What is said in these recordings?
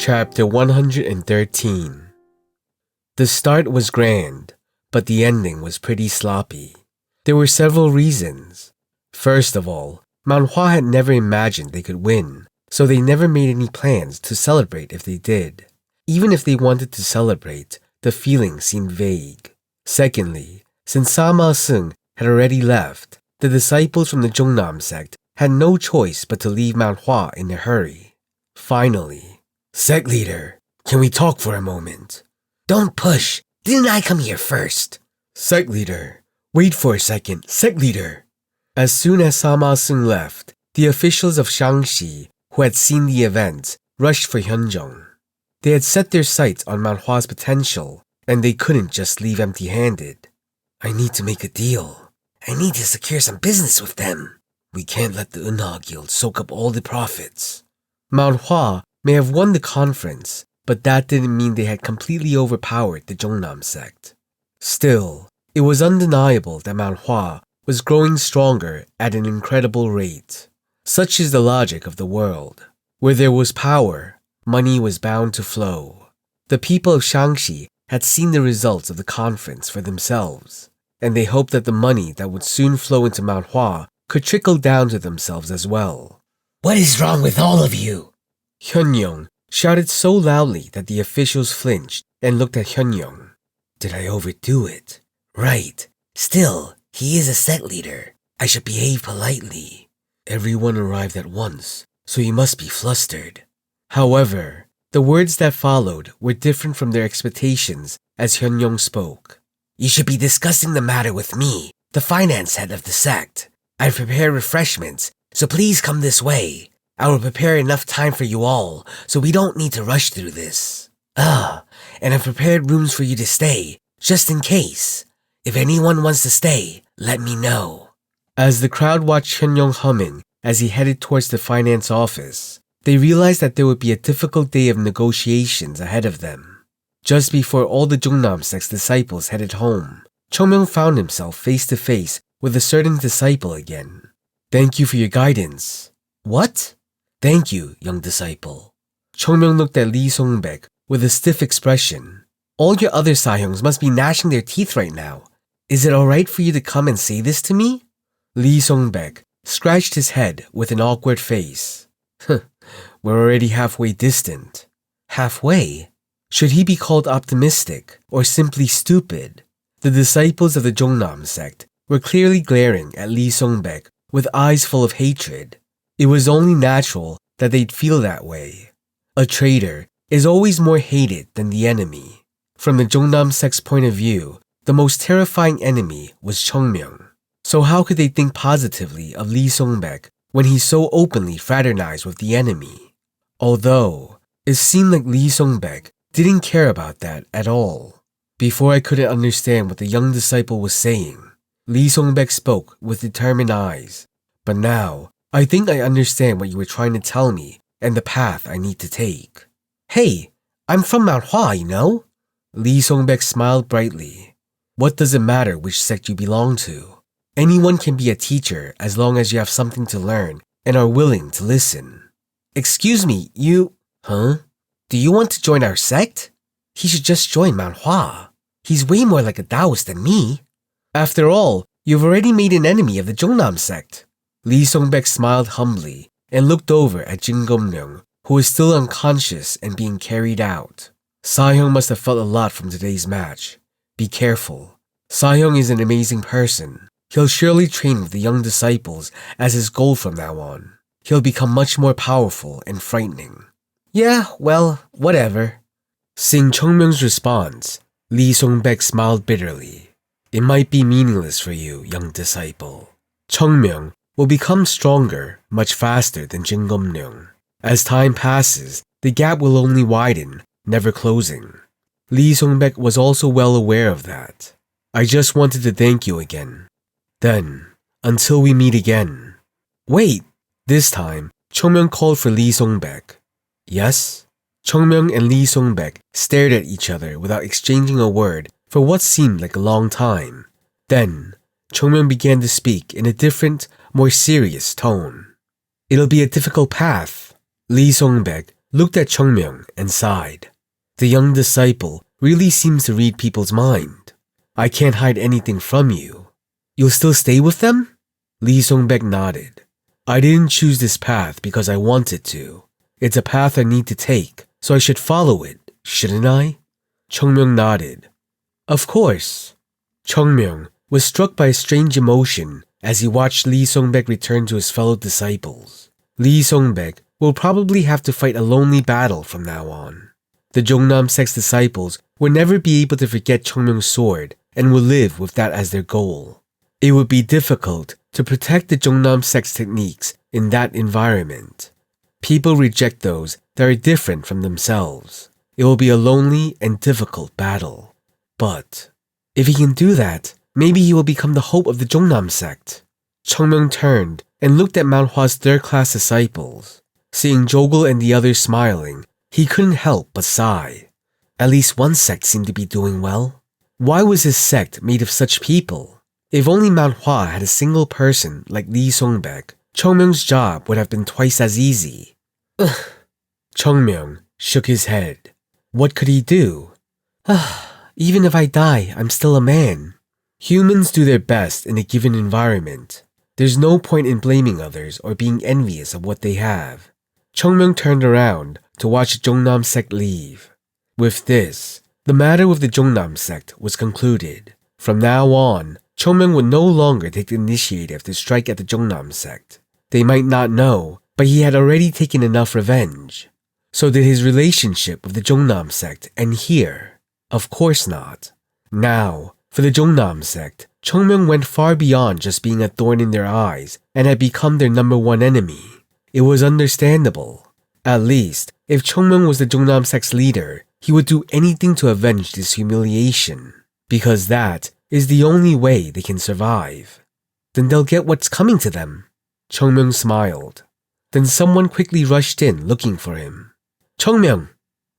Chapter 113. The start was grand, but the ending was pretty sloppy. There were several reasons. First of all, Mount Hua had never imagined they could win, so they never made any plans to celebrate if they did. Even if they wanted to celebrate, the feeling seemed vague. Secondly, since Sama Seung had already left, the disciples from the Jungnam sect had no choice but to leave Mount Hua in a hurry. Finally, "Sect leader, can we talk for a moment?" "Don't push. Didn't I come here first?" "Sect leader, wait for a second. Sect leader." As soon as Sama Seung left, the officials of Shaanxi, who had seen the event, rushed for Hyunjong. They had set their sights on Mount Hua's potential, and they couldn't just leave empty-handed. "I need to make a deal. I need to secure some business with them. We can't let the Unha Guild soak up all the profits." Mount Hua may have won the conference, but that didn't mean they had completely overpowered the Jungnam sect. Still, it was undeniable that Mount Hua was growing stronger at an incredible rate. Such is the logic of the world. Where there was power, money was bound to flow. The people of Shaanxi had seen the results of the conference for themselves, and they hoped that the money that would soon flow into Mount Hua could trickle down to themselves as well. "What is wrong with all of you?" Hyunyoung shouted so loudly that the officials flinched and looked at Hyunyoung. "Did I overdo it?" "Right. Still, he is a sect leader. I should behave politely." "Everyone arrived at once, so you must be flustered." However, the words that followed were different from their expectations as Hyunyoung spoke. "You should be discussing the matter with me, the finance head of the sect. I've prepared refreshments, so please come this way. I will prepare enough time for you all, so we don't need to rush through this. And I've prepared rooms for you to stay, just in case. If anyone wants to stay, let me know." As the crowd watched Hyunyoung humming as he headed towards the finance office, they realized that there would be a difficult day of negotiations ahead of them. Just before all the Jungnam sect's disciples headed home, Chongmyung found himself face to face with a certain disciple again. "Thank you for your guidance." "What?" "Thank you, young disciple." Chongmyung looked at Lee Songbek with a stiff expression. "All your other Sahyungs must be gnashing their teeth right now. Is it alright for you to come and say this to me?" Lee Songbek scratched his head with an awkward face. "We're already halfway distant." "Halfway?" Should he be called optimistic or simply stupid? The disciples of the Jungnam sect were clearly glaring at Lee Songbek with eyes full of hatred. It was only natural that they'd feel that way. A traitor is always more hated than the enemy. From the Jungnam sect's point of view, the most terrifying enemy was Chongmyung. So how could they think positively of Lee Songbek when he so openly fraternized with the enemy? Although, it seemed like Lee Songbek didn't care about that at all. Before I couldn't understand what the young disciple was saying, Lee Songbek spoke with determined eyes. "But now, I think I understand what you were trying to tell me and the path I need to take." "Hey, I'm from Mount Hua, you know?" Lee Songbek smiled brightly. "What does it matter which sect you belong to? Anyone can be a teacher as long as you have something to learn and are willing to listen." "Excuse me, you..." "Huh? "Do you want to join our sect?" "He should just join Mount Hua. He's way more like a Taoist than me." "After all, you've already made an enemy of the Jungnam sect." Lee Songbek smiled humbly and looked over at Jin Gum-myung, who was still unconscious and being carried out. "Sahyung must have felt a lot from today's match. Be careful. Sahyung is an amazing person. He'll surely train with the young disciples as his goal from now on. He'll become much more powerful and frightening." "Yeah, well, whatever." Seeing Chongmyung's response, Lee Songbek smiled bitterly. "It might be meaningless for you, young disciple. Chongmyung will become stronger much faster than Jin Gum-myung. As time passes, the gap will only widen, never closing." Lee Songbek was also well aware of that. "I just wanted to thank you again. Then, until we meet again." "Wait." This time, Chongmyung called for Lee Songbek. "Yes?" Chongmyung and Lee Songbek stared at each other without exchanging a word for what seemed like a long time. Then, Chongmyung began to speak in a different, more serious tone. "It'll be a difficult path." Lee Songbek looked at Chungmyeong and sighed. The young disciple really seems to read people's mind. I can't hide anything from you. You'll still stay with them? Lee Sung-baek nodded. I didn't choose this path because I wanted to. It's a path I need to take, so I should follow it, shouldn't I? Chungmyeong nodded. Of course. Chungmyeong was struck by a strange emotion as he watched Lee Sung-baek return to his fellow disciples. Lee Sung-baek will probably have to fight a lonely battle from now on. The Jongnam Sect's disciples will never be able to forget Chungmyeong's sword and will live with that as their goal. It would be difficult to protect the Jongnam Sect's techniques in that environment. People reject those that are different from themselves. It will be a lonely and difficult battle. But if he can do that, maybe he will become the hope of the Jongnam Sect. Chungmyeong turned and looked at Mount Hua's third-class disciples. Seeing Jogul and the others smiling, he couldn't help but sigh. At least one sect seemed to be doing well. Why was his sect made of such people? If only Mount Hua had a single person like Lee Sung-baek, Chungmyeong's job would have been twice as easy. Chungmyeong shook his head. What could he do? Even if I die, I'm still a man. Humans do their best in a given environment. There's no point in blaming others or being envious of what they have. Chungmyeong turned around to watch the Jongnam Sect leave. With this, the matter with the Jongnam Sect was concluded. From now on, Chungmyeong would no longer take the initiative to strike at the Jongnam Sect. They might not know, but he had already taken enough revenge. So did his relationship with the Jongnam Sect end here? Of course not. Now, for the Jongnam Sect, Chungmyeong went far beyond just being a thorn in their eyes and had become their number one enemy. It was understandable. At least, if Chungmyeong was the Jongnam Sect's leader, he would do anything to avenge this humiliation. Because that is the only way they can survive. Then they'll get what's coming to them. Chungmyeong smiled. Then someone quickly rushed in looking for him. Chungmyeong!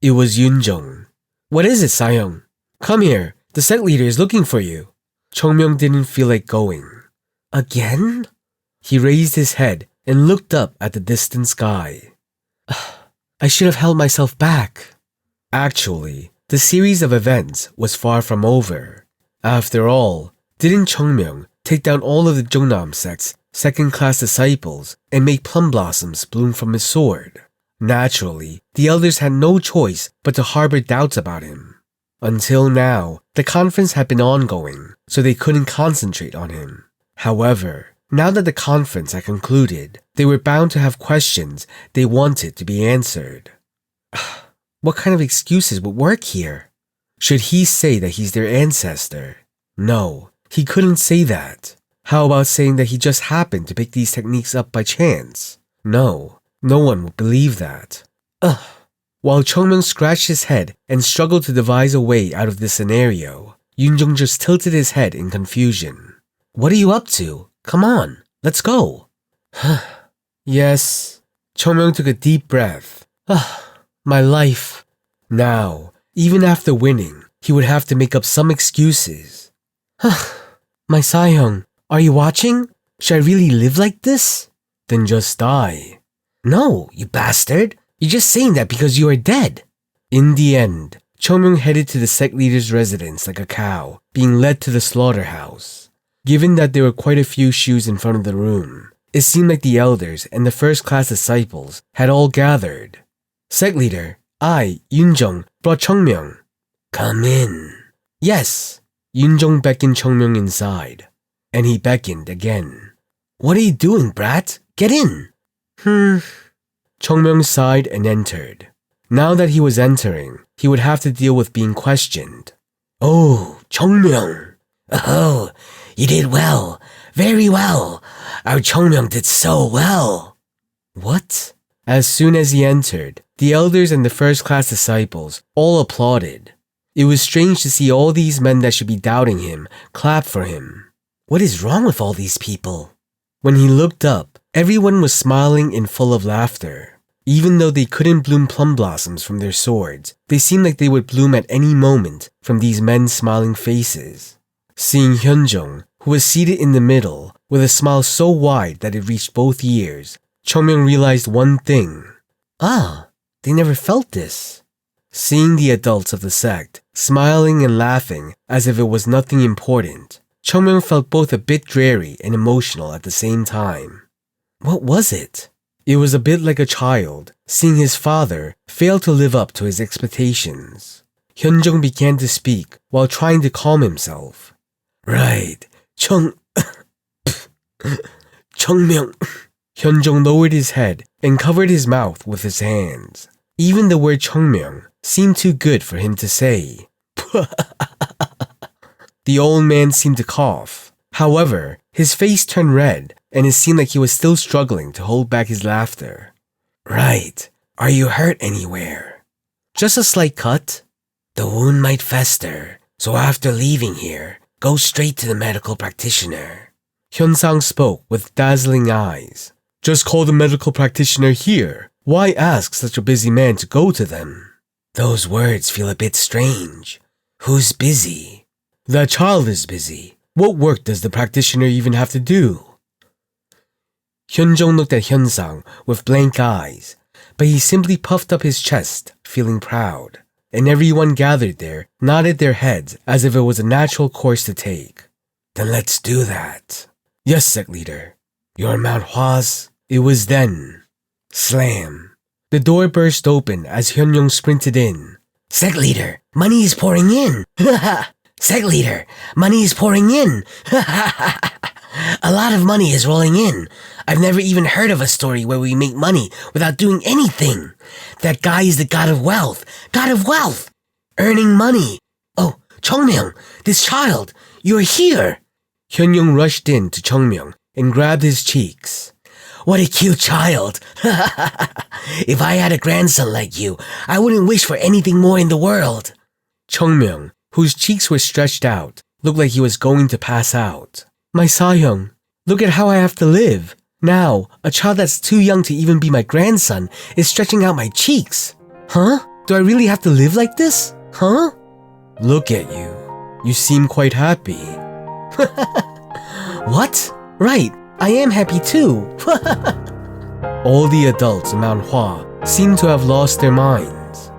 It was Yoonjung. What is it, Sayoung? Come here, the sect leader is looking for you. Chungmyeong didn't feel like going. Again? He raised his head and looked up at the distant sky. I should have held myself back. Actually, the series of events was far from over. After all, didn't Chungmyeong take down all of the Jongnam Sect's second-class disciples and make plum blossoms bloom from his sword? Naturally, the elders had no choice but to harbor doubts about him. Until now, the conference had been ongoing, so they couldn't concentrate on him. However, now that the conference had concluded, they were bound to have questions they wanted to be answered. What kind of excuses would work here? Should he say that he's their ancestor? No, he couldn't say that. How about saying that he just happened to pick these techniques up by chance? No, no one would believe that. While Chungmyeong scratched his head and struggled to devise a way out of this scenario, Yoonjung just tilted his head in confusion. What are you up to? Come on, let's go. Yes. Chungmyeong took a deep breath. My life. Now, even after winning, he would have to make up some excuses. My Sayoung, are you watching? Should I really live like this? Then just die. No, you bastard. You're just saying that because you are dead. In the end, Chungmyeong headed to the sect leader's residence like a cow, being led to the slaughterhouse. Given that there were quite a few shoes in front of the room, it seemed like the elders and the first-class disciples had all gathered. Sect leader, I, Yoonjung, brought Chungmyeong. Come in. Yes. Yoonjung beckoned Chungmyeong inside, and he beckoned again. What are you doing, brat? Get in. Chungmyeong sighed and entered. Now that he was entering, he would have to deal with being questioned. Oh, Chungmyeong. Oh, you did well. Very well. Our Chungmyeong did so well. What? As soon as he entered, the elders and the first-class disciples all applauded. It was strange to see all these men that should be doubting him clap for him. What is wrong with all these people? When he looked up, everyone was smiling and full of laughter. Even though they couldn't bloom plum blossoms from their swords, they seemed like they would bloom at any moment from these men's smiling faces. Seeing Hyunjung, who was seated in the middle, with a smile so wide that it reached both ears, Chungmyeong realized one thing. They never felt this. Seeing the adults of the sect smiling and laughing as if it was nothing important, Chungmyeong felt both a bit dreary and emotional at the same time. What was it? It was a bit like a child seeing his father fail to live up to his expectations. Hyunjung began to speak while trying to calm himself. Right, Chungmyeong. Hyunjung lowered his head and covered his mouth with his hands. Even the word Chungmyeong seemed too good for him to say. The old man seemed to cough. However, his face turned red and it seemed like he was still struggling to hold back his laughter. Right. Are you hurt anywhere? Just a slight cut. The wound might fester, so after leaving here, go straight to the medical practitioner. Hyunsang spoke with dazzling eyes. Just call the medical practitioner here. Why ask such a busy man to go to them? Those words feel a bit strange. Who's busy? That child is busy. What work does the practitioner even have to do? Hyunjung looked at Hyunsang with blank eyes, but he simply puffed up his chest, feeling proud, and everyone gathered there nodded their heads as if it was a natural course to take. Then let's do that. Yes, sect leader. You're Mount Hua's. It was then. Slam. The door burst open as Hyunjung sprinted in. Sect leader, money is pouring in. Sect leader, money is pouring in. A lot of money is rolling in. I've never even heard of a story where we make money without doing anything. That guy is the god of wealth. God of wealth. Earning money. Oh, Chungmyeong, this child, you're here. Hyunjung rushed in to Chungmyeong and grabbed his cheeks. What a cute child. If I had a grandson like you, I wouldn't wish for anything more in the world. Chungmyeong, whose cheeks were stretched out, looked like he was going to pass out. My Sahyung, look at how I have to live. Now, a child that's too young to even be my grandson is stretching out my cheeks. Huh? Do I really have to live like this? Huh? Look at you. You seem quite happy. What? Right, I am happy too. All the adults in Mount Hua seemed to have lost their minds.